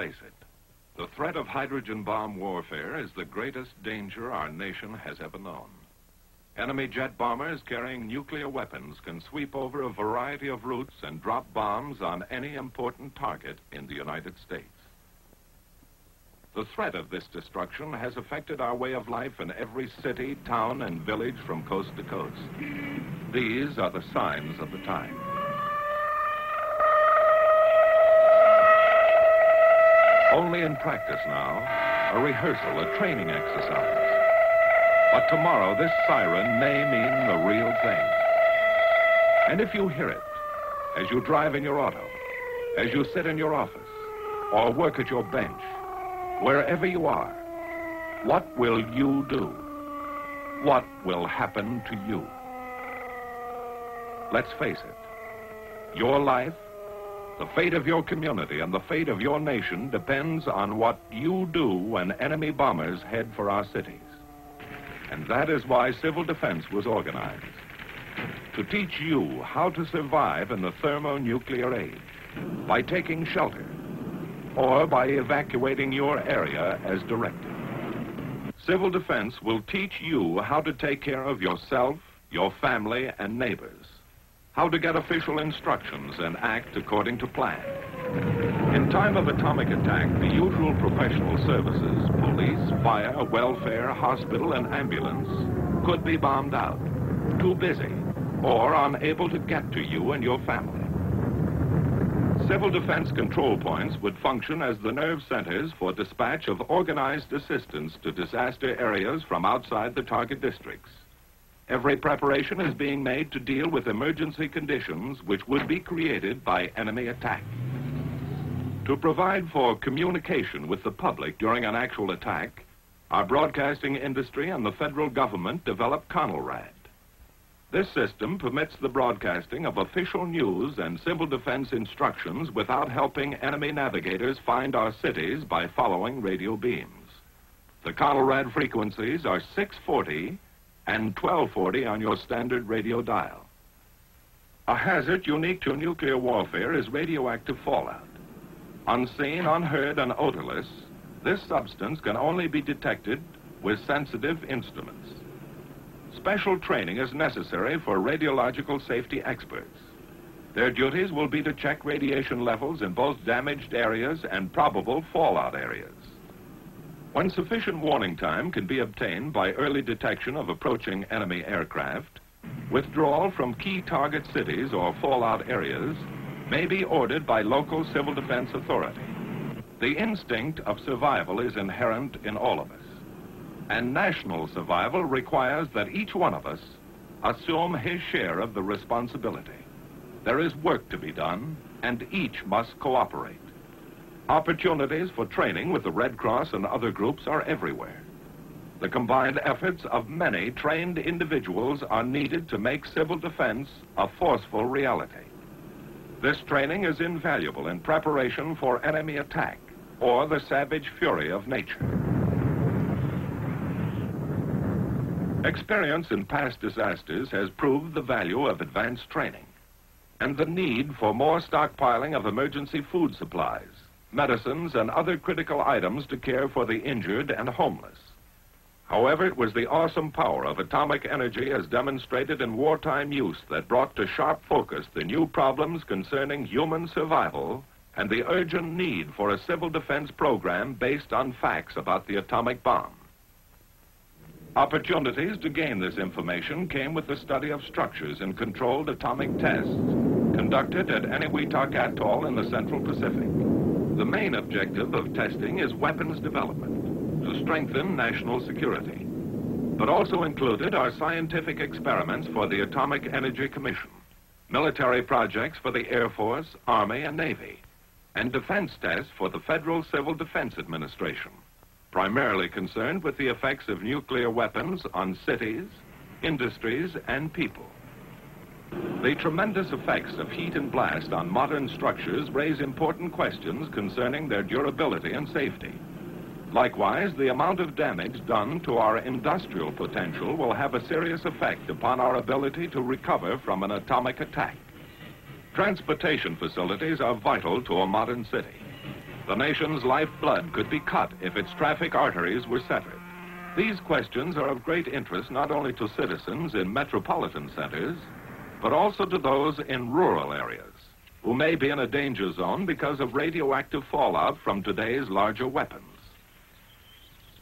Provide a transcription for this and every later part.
face it. The threat of hydrogen bomb warfare is the greatest danger our nation has ever known. Enemy jet bombers carrying nuclear weapons can sweep over a variety of routes and drop bombs on any important target in the United States. The threat of this destruction has affected our way of life in every city, town, and village from coast to coast. These are the signs of the time. Only in practice now, a rehearsal, a training exercise. But tomorrow, this siren may mean the real thing. And if you hear it, as you drive in your auto, as you sit in your office, or work at your bench, wherever you are, what will you do? What will happen to you? Let's face it, your life, the fate of your community, and the fate of your nation depends on what you do when enemy bombers head for our cities. And that is why civil defense was organized, to teach you how to survive in the thermonuclear age by taking shelter or by evacuating your area as directed. Civil defense will teach you how to take care of yourself, your family, and neighbors, how to get official instructions and act according to plan. In time of atomic attack, the usual professional services, police, fire, welfare, hospital, and ambulance, could be bombed out, too busy, or unable to get to you and your family. Civil defense control points would function as the nerve centers for dispatch of organized assistance to disaster areas from outside the target districts. Every preparation is being made to deal with emergency conditions which would be created by enemy attack. To provide for communication with the public during an actual attack, our broadcasting industry and the federal government developed CONELRAD. This system permits the broadcasting of official news and civil defense instructions without helping enemy navigators find our cities by following radio beams. The CONELRAD frequencies are 640 and 1240 on your standard radio dial. A hazard unique to nuclear warfare is radioactive fallout. Unseen, unheard, and odorless, this substance can only be detected with sensitive instruments. Special training is necessary for radiological safety experts. Their duties will be to check radiation levels in both damaged areas and probable fallout areas. When sufficient warning time can be obtained by early detection of approaching enemy aircraft, withdrawal from key target cities or fallout areas may be ordered by local civil defense authority. The instinct of survival is inherent in all of us, and national survival requires that each one of us assume his share of the responsibility. There is work to be done, and each must cooperate. Opportunities for training with the Red Cross and other groups are everywhere. The combined efforts of many trained individuals are needed to make civil defense a forceful reality. This training is invaluable in preparation for enemy attack or the savage fury of nature. Experience in past disasters has proved the value of advanced training and the need for more stockpiling of emergency food supplies, medicines, and other critical items to care for the injured and homeless. However, it was the awesome power of atomic energy as demonstrated in wartime use that brought to sharp focus the new problems concerning human survival and the urgent need for a civil defense program based on facts about the atomic bomb. Opportunities to gain this information came with the study of structures in controlled atomic tests conducted at Eniwetok Atoll in the Central Pacific. The main objective of testing is weapons development to strengthen national security, but also included are scientific experiments for the Atomic Energy Commission, military projects for the Air Force, Army, and Navy, and defense tests for the Federal Civil Defense Administration, primarily concerned with the effects of nuclear weapons on cities, industries, and people. The tremendous effects of heat and blast on modern structures raise important questions concerning their durability and safety. Likewise, the amount of damage done to our industrial potential will have a serious effect upon our ability to recover from an atomic attack. Transportation facilities are vital to a modern city. The nation's lifeblood could be cut if its traffic arteries were severed. These questions are of great interest not only to citizens in metropolitan centers, but also to those in rural areas who may be in a danger zone because of radioactive fallout from today's larger weapons.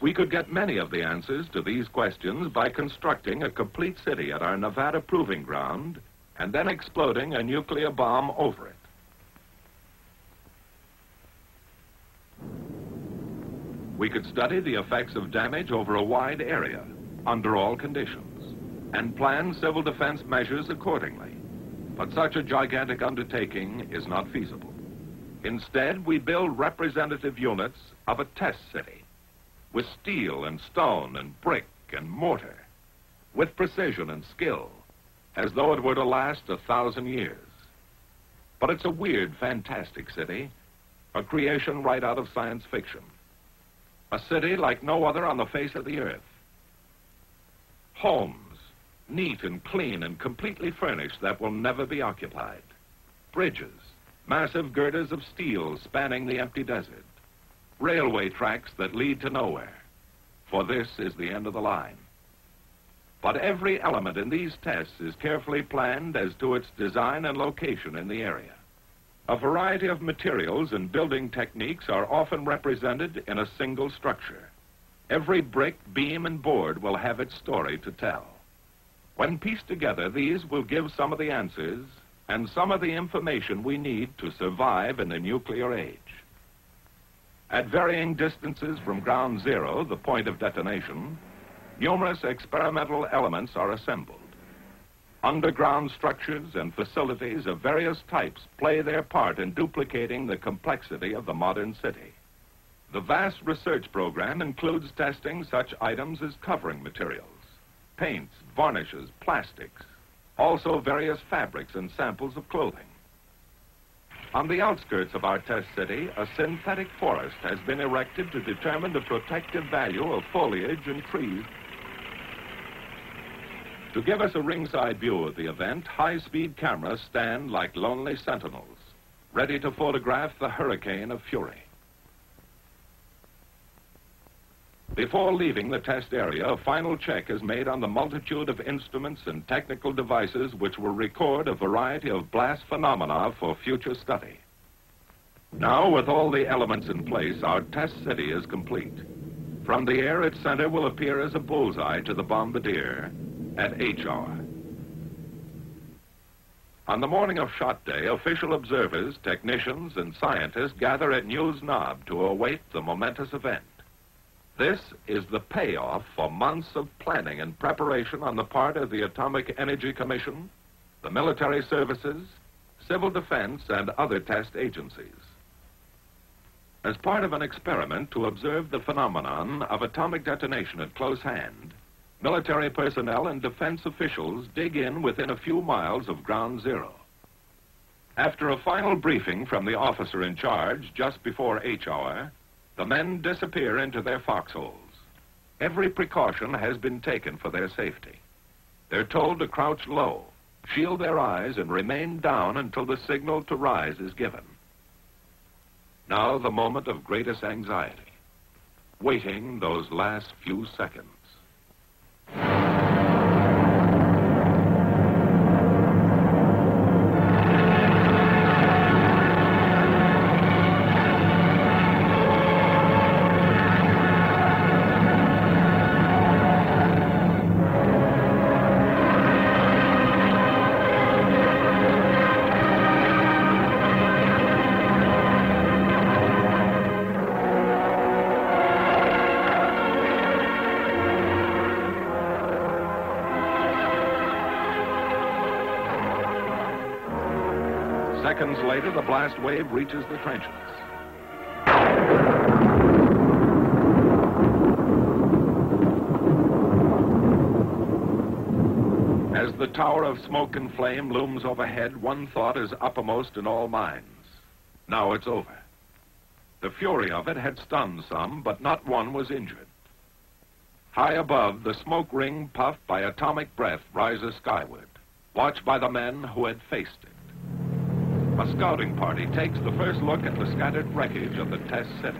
We could get many of the answers to these questions by constructing a complete city at our Nevada proving ground and then exploding a nuclear bomb over it. We could study the effects of damage over a wide area, under all conditions, and plan civil defense measures accordingly. But such a gigantic undertaking is not feasible. Instead, we build representative units of a test city, with steel and stone and brick and mortar, with precision and skill, as though it were to last 1,000 years. But it's a weird, fantastic city, a creation right out of science fiction. A city like no other on the face of the earth. Homes, neat and clean and completely furnished, that will never be occupied. Bridges, massive girders of steel spanning the empty desert. Railway tracks that lead to nowhere, for this is the end of the line. But every element in these tests is carefully planned as to its design and location in the area. A variety of materials and building techniques are often represented in a single structure. Every brick, beam, and board will have its story to tell. When pieced together, these will give some of the answers and some of the information we need to survive in the nuclear age. At varying distances from ground zero, the point of detonation, numerous experimental elements are assembled. Underground structures and facilities of various types play their part in duplicating the complexity of the modern city. The vast research program includes testing such items as covering materials, paints, varnishes, plastics, also various fabrics and samples of clothing. On the outskirts of our test city, a synthetic forest has been erected to determine the protective value of foliage and trees. To give us a ringside view of the event, high-speed cameras stand like lonely sentinels, ready to photograph the hurricane of fury. Before leaving the test area, a final check is made on the multitude of instruments and technical devices which will record a variety of blast phenomena for future study. Now, with all the elements in place, our test city is complete. From the air, its center will appear as a bullseye to the bombardier at H hour. On the morning of shot day, official observers, technicians, and scientists gather at News Knob to await the momentous event. This is the payoff for months of planning and preparation on the part of the Atomic Energy Commission, the military services, civil defense, and other test agencies. As part of an experiment to observe the phenomenon of atomic detonation at close hand, military personnel and defense officials dig in within a few miles of ground zero. After a final briefing from the officer in charge just before H hour, the men disappear into their foxholes. Every precaution has been taken for their safety. They're told to crouch low, shield their eyes, and remain down until the signal to rise is given. Now the moment of greatest anxiety, waiting those last few seconds. Seconds later, the blast wave reaches the trenches. As the tower of smoke and flame looms overhead, one thought is uppermost in all minds. Now it's over. The fury of it had stunned some, but not one was injured. High above, the smoke ring puffed by atomic breath rises skyward, watched by the men who had faced it. A scouting party takes the first look at the scattered wreckage of the test city.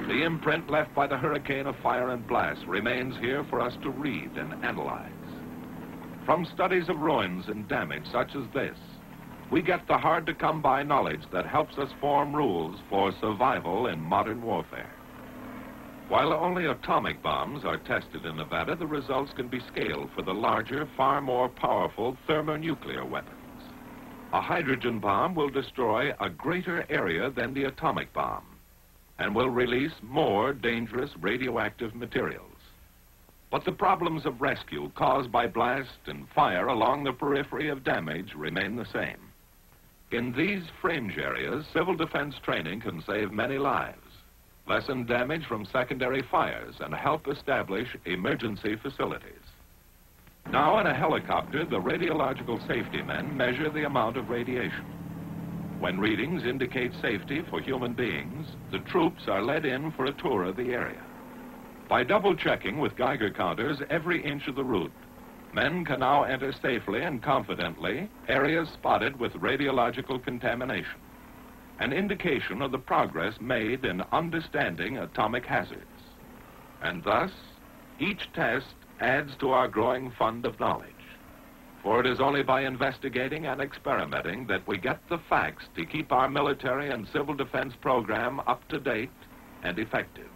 The imprint left by the hurricane of fire and blast remains here for us to read and analyze. From studies of ruins and damage such as this, we get the hard-to-come-by knowledge that helps us form rules for survival in modern warfare. While only atomic bombs are tested in Nevada, the results can be scaled for the larger, far more powerful thermonuclear weapons. A hydrogen bomb will destroy a greater area than the atomic bomb and will release more dangerous radioactive materials. But the problems of rescue caused by blast and fire along the periphery of damage remain the same. In these fringe areas, civil defense training can save many lives, lessen damage from secondary fires, and help establish emergency facilities. Now, in a helicopter, the radiological safety men measure the amount of radiation. When readings indicate safety for human beings, the troops are led in for a tour of the area. By double-checking with Geiger counters every inch of the route, men can now enter safely and confidently areas spotted with radiological contamination, an indication of the progress made in understanding atomic hazards. And thus, each test adds to our growing fund of knowledge. For it is only by investigating and experimenting that we get the facts to keep our military and civil defense program up to date and effective.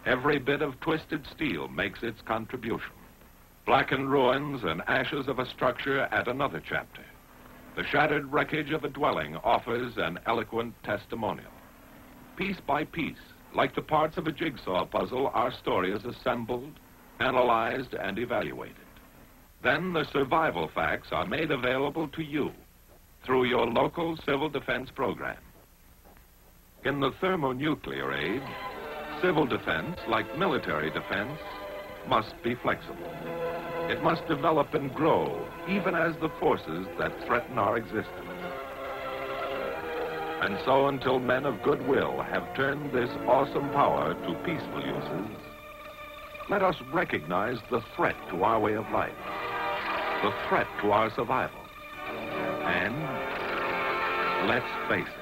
Every bit of twisted steel makes its contribution. Blackened ruins and ashes of a structure add another chapter. The shattered wreckage of a dwelling offers an eloquent testimonial. Piece by piece, like the parts of a jigsaw puzzle, our story is assembled, analyzed, and evaluated. Then the survival facts are made available to you through your local civil defense program. In the thermonuclear age, civil defense, like military defense, must be flexible. It must develop and grow, even as the forces that threaten our existence. And so, until men of goodwill have turned this awesome power to peaceful uses, let us recognize the threat to our way of life, the threat to our survival. And let's face it.